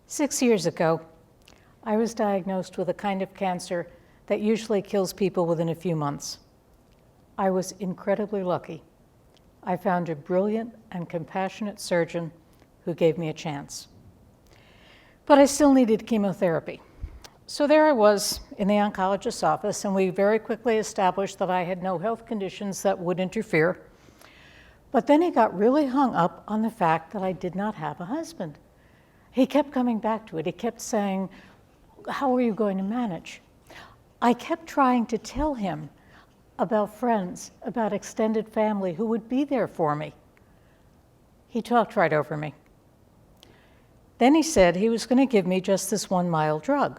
6 years ago, I was diagnosed with a kind of cancer that usually kills people within a few months. I was incredibly lucky. I found a brilliant and compassionate surgeon who gave me a chance. But I still needed chemotherapy. So there I was in the oncologist's office, and we very quickly established that I had no health conditions that would interfere. But then he got really hung up on the fact that I did not have a husband. He kept coming back to it. He kept saying, "How are you going to manage?" I kept trying to tell him about friends, about extended family who would be there for me. He talked right over me. Then he said he was going to give me just this one mild drug.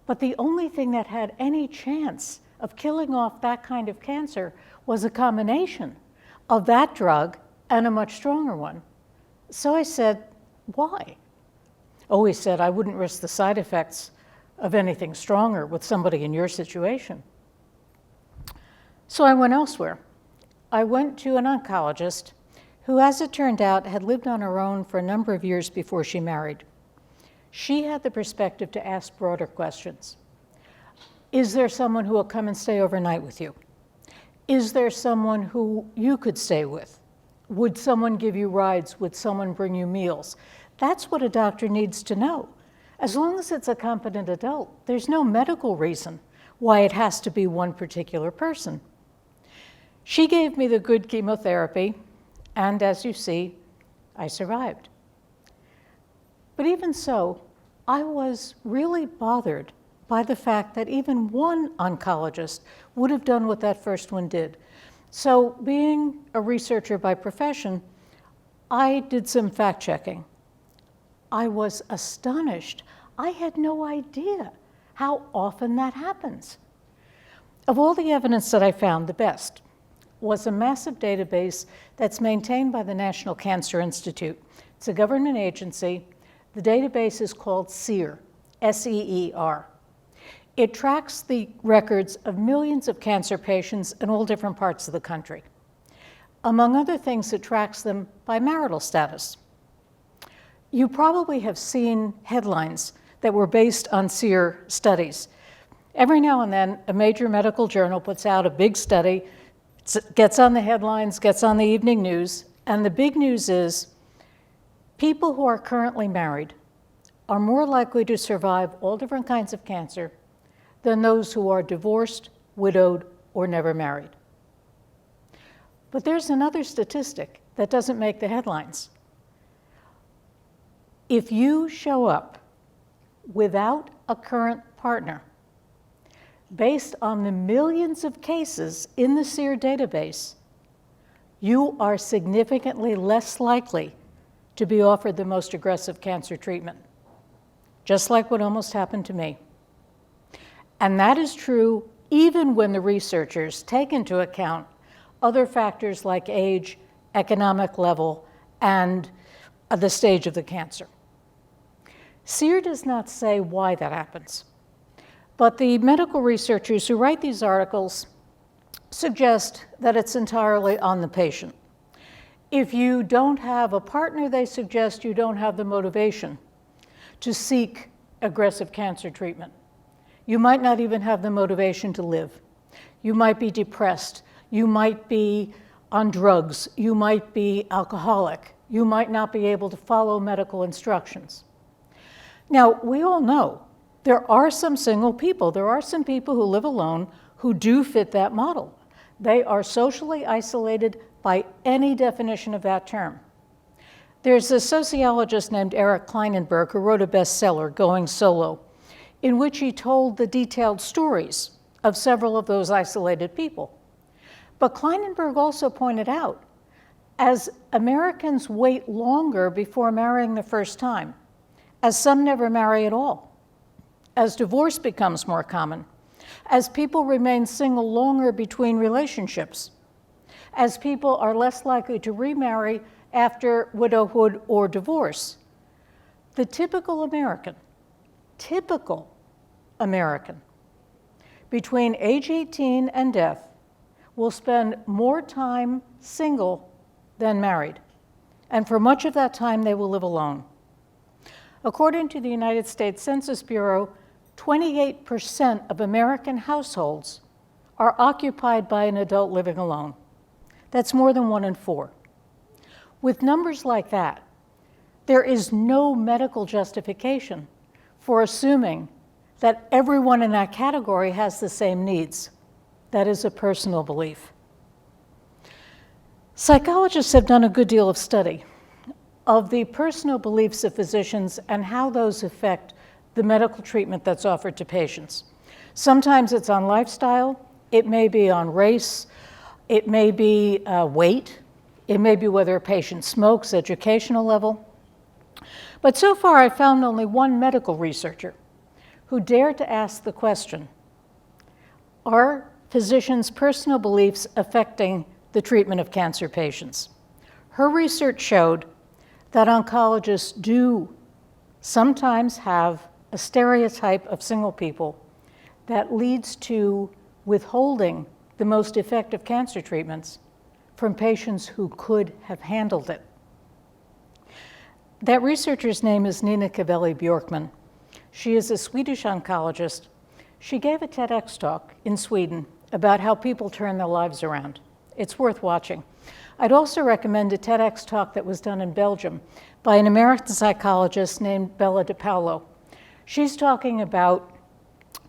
But the only thing that had any chance of killing off that kind of cancer was a combination of that drug and a much stronger one. So I said, why? Oh, he said, I wouldn't risk the side effects of anything stronger with somebody in your situation. So I went elsewhere. I went to an oncologist who, as it turned out, had lived on her own for a number of years before she married. She had the perspective to ask broader questions. Is there someone who will come and stay overnight with you? Is there someone who you could stay with? Would someone give you rides? Would someone bring you meals? That's what a doctor needs to know. As long as it's a competent adult, there's no medical reason why it has to be one particular person. She gave me the good chemotherapy, and as you see, I survived. But even so, I was really bothered by the fact that even one oncologist would have done what that first one did. So being a researcher by profession, I did some fact-checking. I was astonished. I had no idea how often that happens. Of all the evidence that I found, the best was a massive database that's maintained by the National Cancer Institute. It's a government agency. The database is called SEER, S-E-E-R. It tracks the records of millions of cancer patients in all different parts of the country. Among other things, it tracks them by marital status. You probably have seen headlines that were based on SEER studies. Every now and then, a major medical journal puts out a big study, gets on the headlines, gets on the evening news, and the big news is people who are currently married are more likely to survive all different kinds of cancer than those who are divorced, widowed, or never married. But there's another statistic that doesn't make the headlines. If you show up without a current partner, based on the millions of cases in the SEER database, you are significantly less likely to be offered the most aggressive cancer treatment, just like what almost happened to me. And that is true even when the researchers take into account other factors like age, economic level, and the stage of the cancer. SEER does not say why that happens, but the medical researchers who write these articles suggest that it's entirely on the patient. If you don't have a partner, they suggest you don't have the motivation to seek aggressive cancer treatment. You might not even have the motivation to live. You might be depressed. You might be on drugs. You might be alcoholic. You might not be able to follow medical instructions. Now, we all know there are some single people. There are some people who live alone who do fit that model. They are socially isolated by any definition of that term. There's a sociologist named Eric Kleinenberg who wrote a bestseller, Going Solo, in which he told the detailed stories of several of those isolated people. But Kleinenberg also pointed out, as Americans wait longer before marrying the first time, as some never marry at all, as divorce becomes more common, as people remain single longer between relationships, as people are less likely to remarry after widowhood or divorce, the typical American, between age 18 and death will spend more time single than married. And for much of that time, they will live alone. According to the United States Census Bureau, 28% of American households are occupied by an adult living alone. That's more than 1 in 4. With numbers like that, there is no medical justification for assuming that everyone in that category has the same needs. That is a personal belief. Psychologists have done a good deal of study of the personal beliefs of physicians and how those affect the medical treatment that's offered to patients. Sometimes it's on lifestyle, it may be on race, it may be weight, it may be whether a patient smokes, educational level. But so far I've found only one medical researcher who dared to ask the question, are physicians' personal beliefs affecting the treatment of cancer patients? Her research showed that oncologists do sometimes have a stereotype of single people that leads to withholding the most effective cancer treatments from patients who could have handled it. That researcher's name is Nina Cavelli-Björkman. She is a Swedish oncologist. She gave a TEDx talk in Sweden about how people turn their lives around. It's worth watching. I'd also recommend a TEDx talk that was done in Belgium by an American psychologist named Bella DePaulo. She's talking about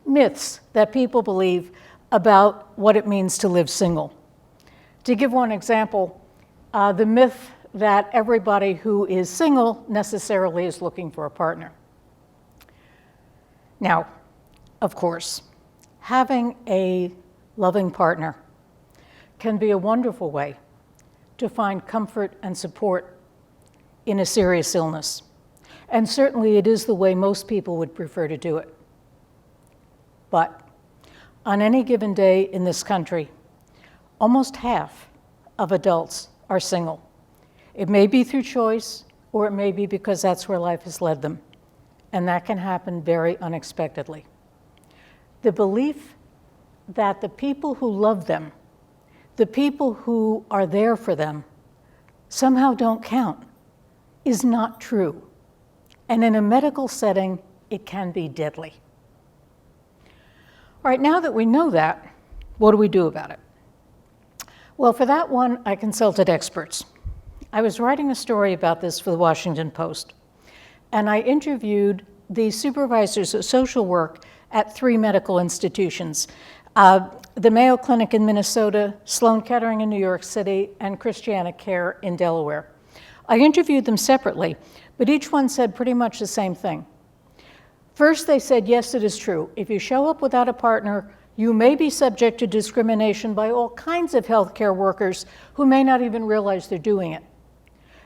myths that people believe about what it means to live single. To give one example, the myth that everybody who is single necessarily is looking for a partner. Now, of course, having a loving partner can be a wonderful way to find comfort and support in a serious illness. And certainly it is the way most people would prefer to do it. But on any given day in this country, almost half of adults are single. It may be through choice, or it may be because that's where life has led them. And that can happen very unexpectedly. The belief that the people who love them, the people who are there for them, somehow don't count is not true. And in a medical setting, it can be deadly. All right, now that we know that, what do we do about it? Well, for that one, I consulted experts. I was writing a story about this for the Washington Post, and I interviewed the supervisors of social work at 3 medical institutions, the Mayo Clinic in Minnesota, Sloan Kettering in New York City, and Christiana Care in Delaware. I interviewed them separately, but each one said pretty much the same thing. First, they said, yes, it is true. If you show up without a partner, you may be subject to discrimination by all kinds of healthcare workers who may not even realize they're doing it.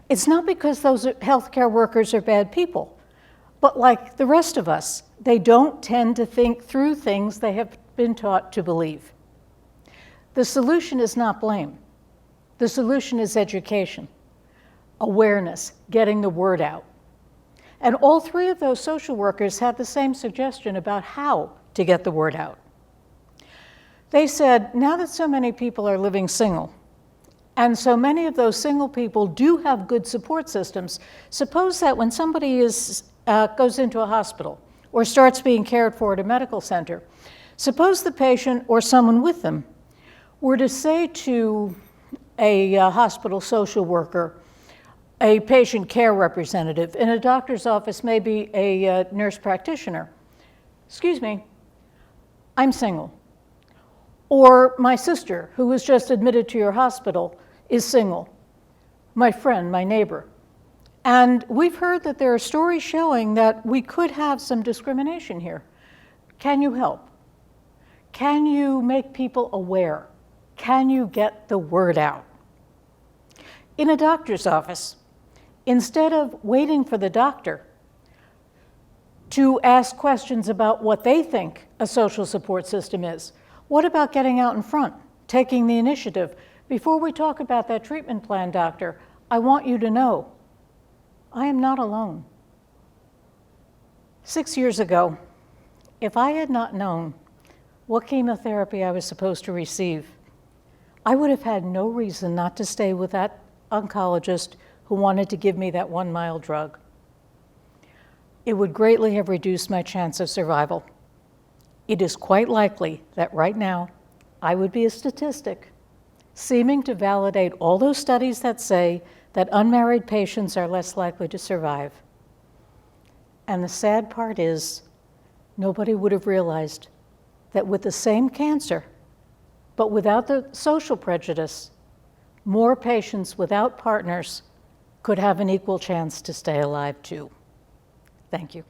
It's not because those healthcare workers are bad people, but like the rest of us, they don't tend to think through things they have been taught to believe. The solution is not blame. The solution is education, awareness, getting the word out. And all 3 of those social workers had the same suggestion about how to get the word out. They said, now that so many people are living single, and so many of those single people do have good support systems, suppose that when somebody goes into a hospital or starts being cared for at a medical center, suppose the patient or someone with them were to say to a hospital social worker, a patient care representative, in a doctor's office, maybe a nurse practitioner, excuse me, I'm single. Or my sister, who was just admitted to your hospital, is single. My friend, my neighbor. And we've heard that there are stories showing that we could have some discrimination here. Can you help? Can you make people aware? Can you get the word out? In a doctor's office, instead of waiting for the doctor to ask questions about what they think a social support system is, what about getting out in front, taking the initiative? Before we talk about that treatment plan, doctor, I want you to know, I am not alone. 6 years ago, if I had not known what chemotherapy I was supposed to receive, I would have had no reason not to stay with that oncologist who wanted to give me that 1 mile drug. it would greatly have reduced my chance of survival. It is quite likely that right now I would be a statistic, seeming to validate all those studies that say that unmarried patients are less likely to survive. And the sad part is, nobody would have realized that with the same cancer, but without the social prejudice, more patients without partners could have an equal chance to stay alive too. Thank you.